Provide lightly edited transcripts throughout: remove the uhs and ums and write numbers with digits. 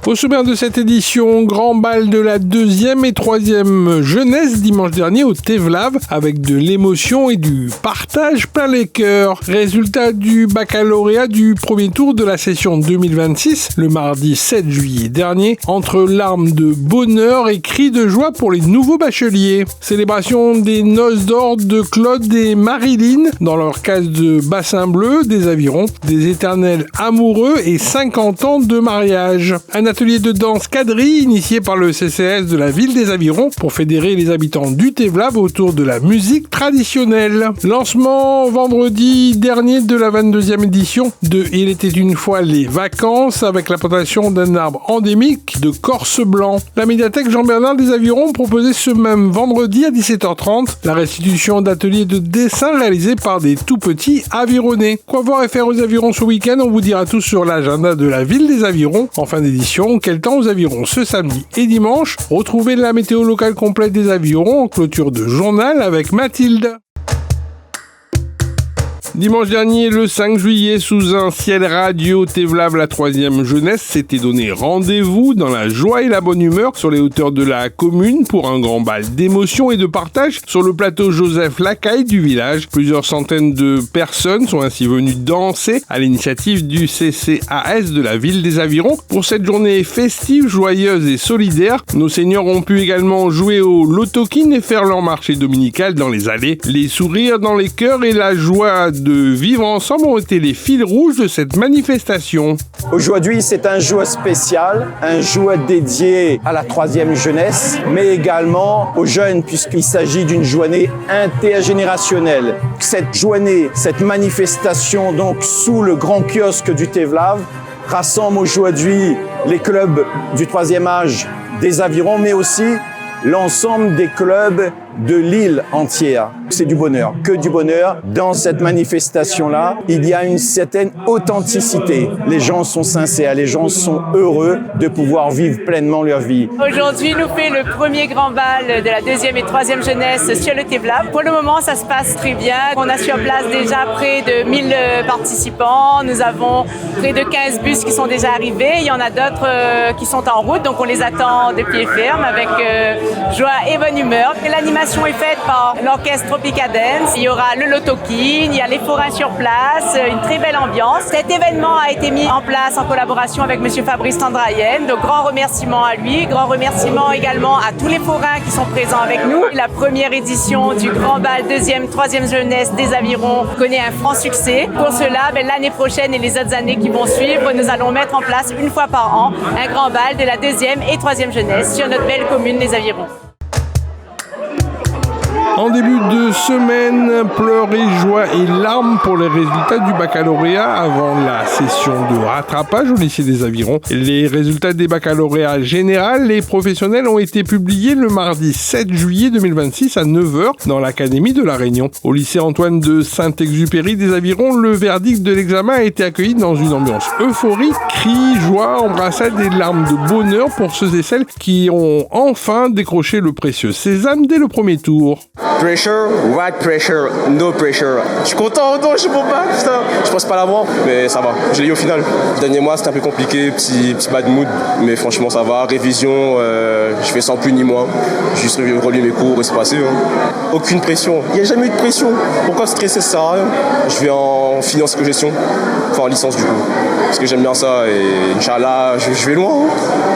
Au sommaire de cette édition, grand bal de la 2e et 3e jeunesse dimanche dernier au Tevlav avec de l'émotion et du partage plein les cœurs. Résultat du baccalauréat du premier tour de la session 2026, le mardi 7 juillet dernier, entre larmes de bonheur et cris de joie pour les nouveaux bacheliers. Célébration des noces d'or de Claude et Marilyn dans leur case de bassin bleu, des avirons, des éternels amoureux et 50 ans de mariage. Un atelier de danse quadrille initié par le CCS de la ville des Avirons pour fédérer les habitants du Tevlav autour de la musique traditionnelle. Lancement vendredi dernier de la 22e édition de Il était une fois les vacances avec la plantation d'un arbre endémique de Corse blanc. La médiathèque Jean-Bernard des Avirons proposait ce même vendredi à 17h30 la restitution d'ateliers de dessin réalisés par des tout petits avironnais. Quoi voir et faire aux Avirons ce week-end, on vous dira tout sur l'agenda de la ville des Avirons en fin d'édition. Quel temps aux Avirons ce samedi et dimanche? Retrouvez la météo locale complète des Avirons en clôture de journal avec Mathilde. Dimanche dernier, le 5 juillet, sous un ciel radieux, Tevlav, la 3e jeunesse, s'était donné rendez-vous dans la joie et la bonne humeur sur les hauteurs de la commune pour un grand bal d'émotion et de partage sur le plateau Joseph Lacaille du village. Plusieurs centaines de personnes sont ainsi venues danser à l'initiative du CCAS de la ville des Avirons. Pour cette journée festive, joyeuse et solidaire, nos seniors ont pu également jouer au lotokin et faire leur marché dominical dans les allées. Les sourires dans les cœurs et la joie de vivre ensemble ont été les fils rouges de cette manifestation. Aujourd'hui, c'est un jour spécial, un jour dédié à la 3e jeunesse, mais également aux jeunes, puisqu'il s'agit d'une journée intergénérationnelle. Cette journée, cette manifestation, donc sous le grand kiosque du Tevlav, rassemble aujourd'hui les clubs du 3e âge des Avirons, mais aussi l'ensemble des clubs de l'île entière. C'est du bonheur, que du bonheur. Dans cette manifestation-là, il y a une certaine authenticité. Les gens sont sincères, les gens sont heureux de pouvoir vivre pleinement leur vie. Aujourd'hui, nous fait le premier grand bal de la 2e et 3e jeunesse sur le Tevlav. Pour le moment, ça se passe très bien. On a sur place déjà près de 1000 participants. Nous avons près de 15 bus qui sont déjà arrivés. Il y en a d'autres qui sont en route, donc on les attend de pied ferme avec joie et bonne humeur. L'animation est faite par l'orchestre Tropica Dance. Il y aura le lotokin, il y a les forains sur place, une très belle ambiance. Cet événement a été mis en place en collaboration avec monsieur Fabrice Tandrayen. Donc grand remerciement à lui, grand remerciement également à tous les forains qui sont présents avec nous. La première édition du grand bal 2e, 3e jeunesse des Avirons connaît un franc succès. Pour cela, l'année prochaine et les autres années qui vont suivre, nous allons mettre en place une fois par an un grand bal de la 2e et 3e jeunesse sur notre belle commune des Avirons. En début de semaine, pleurs et joie et larmes pour les résultats du baccalauréat avant la session de rattrapage au lycée des Avirons. Les résultats des baccalauréats général et professionnels ont été publiés le mardi 7 juillet 2026 à 9h dans l'Académie de La Réunion. Au lycée Antoine de Saint-Exupéry des Avirons, le verdict de l'examen a été accueilli dans une ambiance euphorique, cris, joie, embrassades et larmes de bonheur pour ceux et celles qui ont enfin décroché le précieux sésame dès le premier tour. Pressure, right pressure, no pressure. Je suis content, non, je suis bon bac, putain. Je pense pas l'avoir, mais ça va. Je l'ai eu au final. Le dernier mois, c'était un peu compliqué, petit bad mood, mais franchement, ça va. Révision, je fais sans plus ni moins. J'ai juste relu mes cours et c'est passé. Aucune pression. Il n'y a jamais eu de pression. Pourquoi stresser, ça sert à rien. Je vais en finance et gestion, enfin en licence du coup. Parce que j'aime bien ça et Inch'Allah, je vais loin.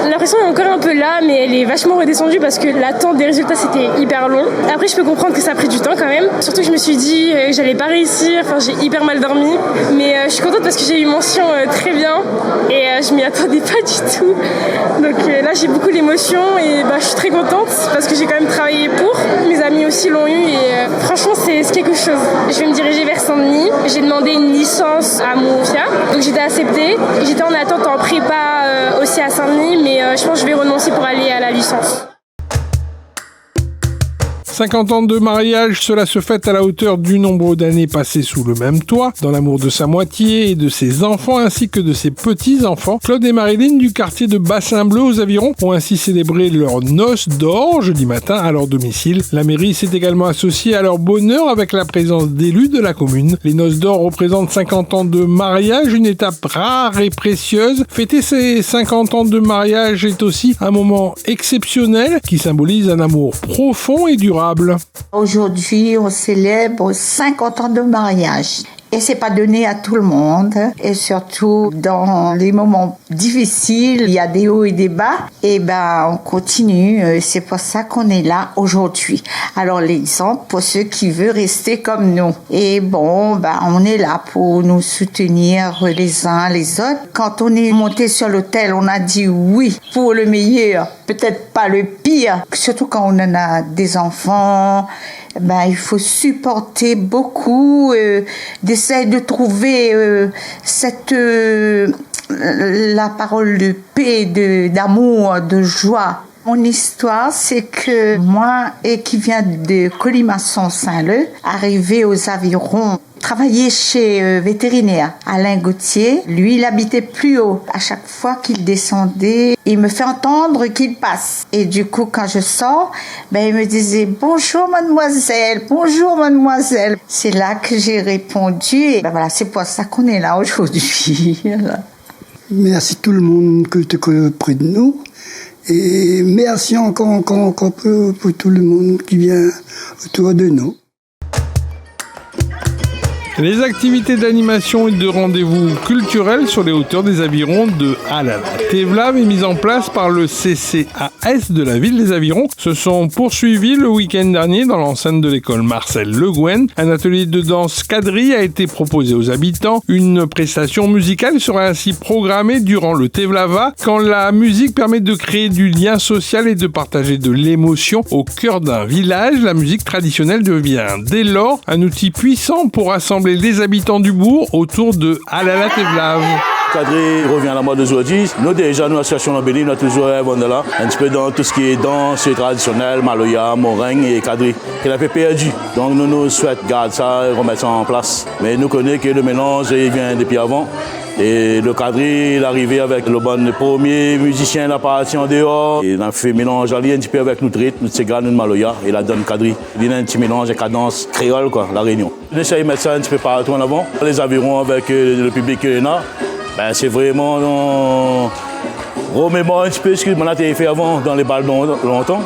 L'impression est encore un peu là, mais elle est vachement redescendue parce que l'attente des résultats, c'était hyper long. Après, je peux comprendre que ça a pris du temps quand même. Surtout que je me suis dit que j'allais pas réussir, enfin j'ai hyper mal dormi. Mais je suis contente parce que j'ai eu mention très bien et je m'y attendais pas du tout. Donc là j'ai beaucoup d'émotions et je suis très contente parce que j'ai quand même travaillé pour. Mes amis aussi l'ont eu et franchement c'est quelque chose. Je vais me diriger vers Saint-Denis. J'ai demandé une licence à Moufia, donc j'étais acceptée. J'étais en attente en prépa aussi à Saint-Denis, mais je pense que je vais renoncer pour aller à la licence. 50 ans de mariage, cela se fête à la hauteur du nombre d'années passées sous le même toit, dans l'amour de sa moitié et de ses enfants ainsi que de ses petits-enfants. Claude et Marilyn du quartier de Bassin-Bleu aux Avirons ont ainsi célébré leur noces d'or jeudi matin à leur domicile. La mairie s'est également associée à leur bonheur avec la présence d'élus de la commune. Les noces d'or représentent 50 ans de mariage, une étape rare et précieuse. Fêter ces 50 ans de mariage est aussi un moment exceptionnel qui symbolise un amour profond et durable. Aujourd'hui, on célèbre 50 ans de mariage. Et c'est pas donné à tout le monde. Et surtout, dans les moments difficiles, il y a des hauts et des bas. Et on continue. C'est pour ça qu'on est là aujourd'hui. Alors, l'exemple pour ceux qui veulent rester comme nous. Et on est là pour nous soutenir les uns les autres. Quand on est monté sur l'autel, on a dit oui pour le meilleur. Peut-être pas le pire. Surtout quand on en a des enfants. Il faut supporter beaucoup, d'essayer de trouver la parole de paix, d'amour, de joie. Mon histoire, c'est que moi, qui viens de Colimaçon-Saint-Leu, arrivé aux Avirons, travaillé chez vétérinaire Alain Gauthier. Lui, il habitait plus haut. À chaque fois qu'il descendait, il me fait entendre qu'il passe. Et du coup, quand je sors, il me disait « Bonjour mademoiselle, bonjour mademoiselle ». C'est là que j'ai répondu. Et c'est pour ça qu'on est là aujourd'hui. Merci tout le monde qui est près de nous. Et merci encore pour tout le monde qui vient autour de nous. Les activités d'animation et de rendez-vous culturels sur les hauteurs des Avirons de Alala-Tevlav est mise en place par le CCAS de la ville des Avirons. Se sont poursuivis le week-end dernier dans l'enceinte de l'école Marcel Le Guen. Un atelier de danse quadrille a été proposé aux habitants. Une prestation musicale sera ainsi programmée durant le Tevlava, quand la musique permet de créer du lien social et de partager de l'émotion au cœur d'un village. La musique traditionnelle devient dès lors un outil puissant pour rassembler les habitants du bourg autour de Alala-Tevlav. Quadrille revient à la mode aujourd'hui. Nous, déjà, nous, l'association Lambélie, nous avons toujours un petit peu dans tout ce qui est danse traditionnelle, maloya, moringue et quadrille, qu'elle a fait perdu. Donc, nous souhaitons garder ça et remettre ça en place. Mais nous connaissons que le mélange, il vient depuis avant. Et le quadrille, il est arrivé avec le premier musicien, la partie en dehors. Il a fait mélange un petit peu avec notre rythme, notre ségane, notre maloya, et la donne quadrille. Il y a un petit mélange de cadence créole, la Réunion. On essaie de mettre ça un petit peu partout en avant. Les Avirons avec le public qu'il y en a, c'est vraiment remémore un petit peu ce que on a fait avant dans les balles longtemps.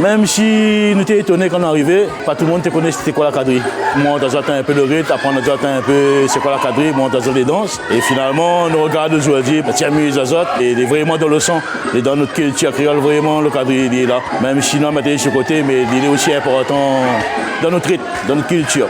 Même si nous étions étonnés quand on est arrivé, pas tout le monde te connaît c'était quoi la quadrille. Moi, on a un peu le rythme, apprendre un peu c'est quoi la quadrille, moi, on a les danses. Et finalement, on nous regarde aujourd'hui, on amuse les autres. Et il est vraiment dans le sang. Et dans notre culture créole, vraiment, le quadrille, il est là. Même si nous, on met de ce côté, mais il est aussi important dans notre rythme, dans notre culture.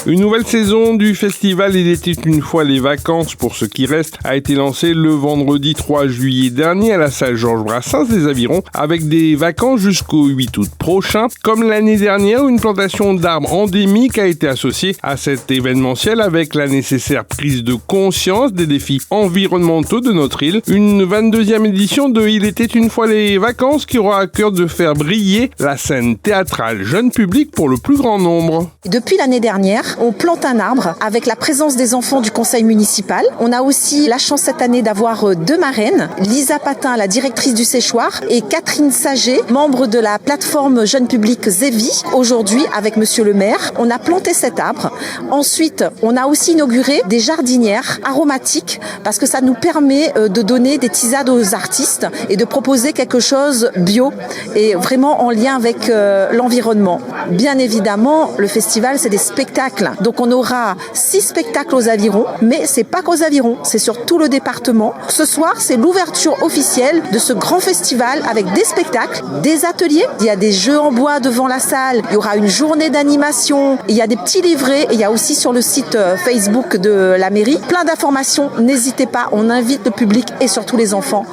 Une nouvelle saison du festival Il était une fois les vacances pour ceux qui restent a été lancée le vendredi 3 juillet dernier à la salle Georges Brassens des Avirons avec des vacances jusqu'au 8 août prochain. Comme l'année dernière, une plantation d'arbres endémiques a été associée à cet événementiel avec la nécessaire prise de conscience des défis environnementaux de notre île. Une 22e édition de Il était une fois les vacances qui aura à cœur de faire briller la scène théâtrale jeune public pour le plus grand nombre. Depuis l'année dernière, on plante un arbre avec la présence des enfants du conseil municipal. On a aussi la chance cette année d'avoir 2 marraines, Lisa Patin, la directrice du séchoir, et Catherine Saget, membre de la plateforme jeune public Zévi. Aujourd'hui, avec monsieur le maire, on a planté cet arbre. Ensuite, on a aussi inauguré des jardinières aromatiques parce que ça nous permet de donner des tisades aux artistes et de proposer quelque chose bio et vraiment en lien avec l'environnement. Bien évidemment, le festival, c'est des spectacles. Donc on aura 6 spectacles aux Avirons, mais c'est pas qu'aux Avirons, c'est sur tout le département. Ce soir, c'est l'ouverture officielle de ce grand festival avec des spectacles, des ateliers. Il y a des jeux en bois devant la salle, il y aura une journée d'animation, il y a des petits livrets, et il y a aussi sur le site Facebook de la mairie plein d'informations. N'hésitez pas, on invite le public et surtout les enfants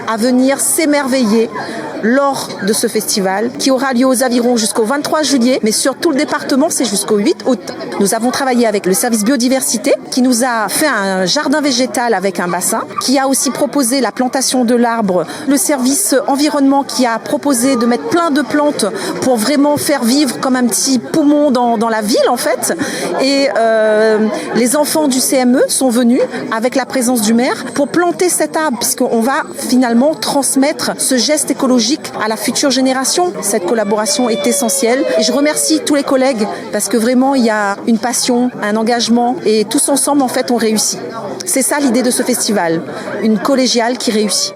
à venir s'émerveiller lors de ce festival qui aura lieu aux Avirons jusqu'au 23 juillet, mais sur tout le département, c'est jusqu'au 8 août. Nous Nous avons travaillé avec le service biodiversité qui nous a fait un jardin végétal avec un bassin, qui a aussi proposé la plantation de l'arbre, le service environnement qui a proposé de mettre plein de plantes pour vraiment faire vivre comme un petit poumon dans la ville en fait. Et les enfants du CME sont venus avec la présence du maire pour planter cet arbre puisqu'on va finalement transmettre ce geste écologique à la future génération. Cette collaboration est essentielle et je remercie tous les collègues parce que vraiment il y a une passion, un engagement et tous ensemble en fait on réussit. C'est ça l'idée de ce festival, une collégiale qui réussit.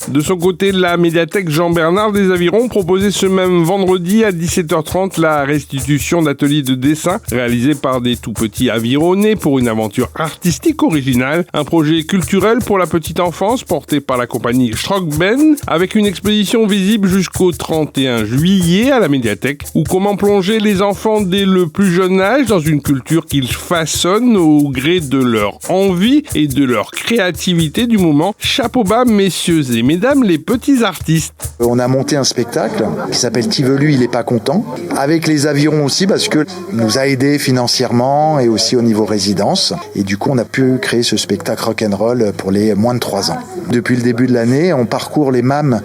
De son côté, la médiathèque Jean-Bernard des Avirons proposait ce même vendredi à 17h30 la restitution d'ateliers de dessin réalisés par des tout-petits Avironnais pour une aventure artistique originale, un projet culturel pour la petite enfance porté par la compagnie Schrockben avec une exposition visible jusqu'au 31 juillet à la médiathèque où comment plonger les enfants dès le plus jeune âge dans une culture qu'ils façonnent au gré de leur envie et de leur créativité du moment. Chapeau bas, messieurs et mesdames, les petits artistes. On a monté un spectacle qui s'appelle Tivelu, il est pas content, avec les Avirons aussi parce que nous a aidés financièrement et aussi au niveau résidence. Et du coup, on a pu créer ce spectacle rock'n'roll pour les moins de 3 ans. Depuis le début de l'année, on parcourt les MAM,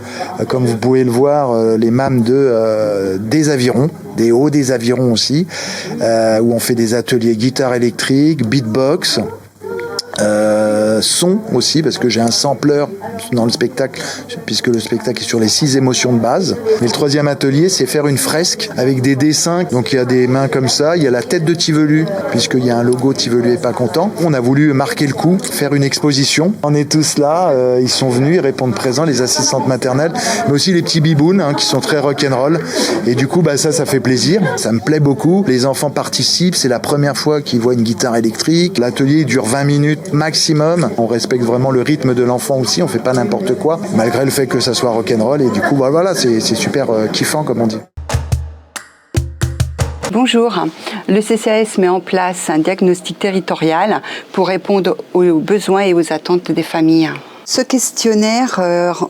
comme vous pouvez le voir, les MAM des Avirons, des hauts des Avirons aussi, où on fait des ateliers guitare électrique, beatbox, son aussi parce que j'ai un sampler dans le spectacle puisque le spectacle est sur les 6 émotions de base. Et le 3e atelier c'est faire une fresque avec des dessins, donc il y a des mains comme ça, il y a la tête de Tivelu puisqu'il y a un logo Tivelu est pas content. On a voulu marquer le coup, faire une exposition. On est tous là, ils sont venus, ils répondent présents, les assistantes maternelles mais aussi les petits bibounes qui sont très rock'n'roll et du coup ça fait plaisir, ça me plaît beaucoup. Les enfants participent, c'est la première fois qu'ils voient une guitare électrique. L'atelier dure 20 minutes maximum. On respecte vraiment le rythme de l'enfant aussi, on fait pas n'importe quoi, malgré le fait que ça soit rock'n'roll et du coup voilà, c'est super kiffant comme on dit. Bonjour, le CCAS met en place un diagnostic territorial pour répondre aux besoins et aux attentes des familles. Ce questionnaire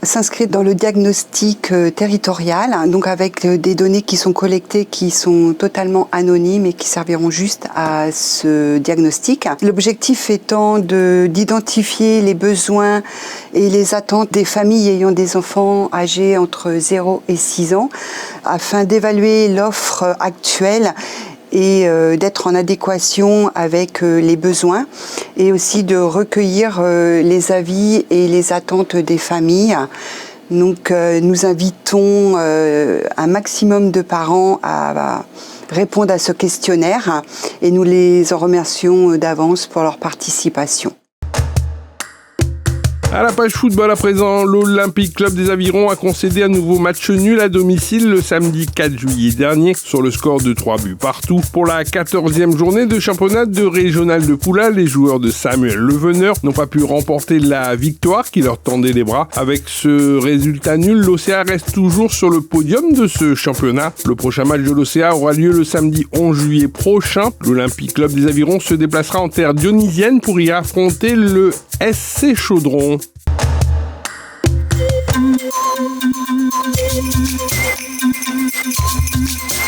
s'inscrit dans le diagnostic territorial, donc avec des données qui sont collectées, qui sont totalement anonymes et qui serviront juste à ce diagnostic. L'objectif étant d'identifier les besoins et les attentes des familles ayant des enfants âgés entre 0 et 6 ans, afin d'évaluer l'offre actuelle et d'être en adéquation avec les besoins et aussi de recueillir les avis et les attentes des familles. Donc nous invitons un maximum de parents à répondre à ce questionnaire et nous les en remercions d'avance pour leur participation. À la page football à présent, l'Olympique Club des Avirons a concédé un nouveau match nul à domicile le samedi 4 juillet dernier sur le score de 3 buts partout. Pour la 14e journée de championnat de régional de Poula, les joueurs de Samuel Leveneur n'ont pas pu remporter la victoire qui leur tendait les bras. Avec ce résultat nul, l'OCA reste toujours sur le podium de ce championnat. Le prochain match de l'OCA aura lieu le samedi 11 juillet prochain. L'Olympique Club des Avirons se déplacera en terre dionysienne pour y affronter le SC Chaudron.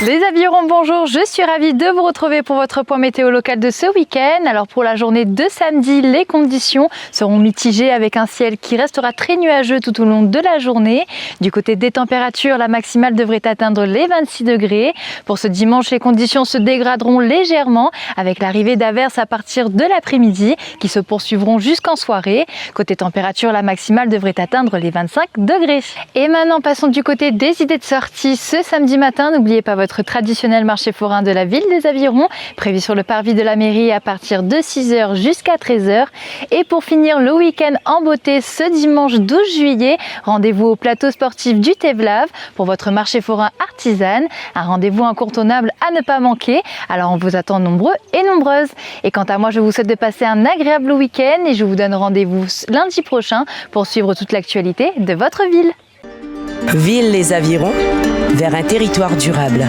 Les Avirons, bonjour, je suis ravie de vous retrouver pour votre point météo local de ce week-end. Alors pour la journée de samedi, les conditions seront mitigées avec un ciel qui restera très nuageux tout au long de la journée. Du côté des températures, la maximale devrait atteindre les 26 degrés. Pour ce dimanche, les conditions se dégraderont légèrement avec l'arrivée d'averses à partir de l'après-midi qui se poursuivront jusqu'en soirée. Côté température, la maximale devrait atteindre les 25 degrés. Et maintenant, passons du côté des idées de sortie. Ce samedi matin, n'oubliez pas votre traditionnel marché forain de la ville des Avirons, prévu sur le parvis de la mairie à partir de 6h jusqu'à 13h. Et pour finir le week-end en beauté, ce dimanche 12 juillet, rendez-vous au plateau sportif du Tevlav pour votre marché forain artisan. Un rendez-vous incontournable à ne pas manquer. Alors on vous attend nombreux et nombreuses. Et quant à moi, je vous souhaite de passer un agréable week-end et je vous donne rendez-vous lundi prochain pour suivre toute l'actualité de votre ville. Ville les Avirons, vers un territoire durable.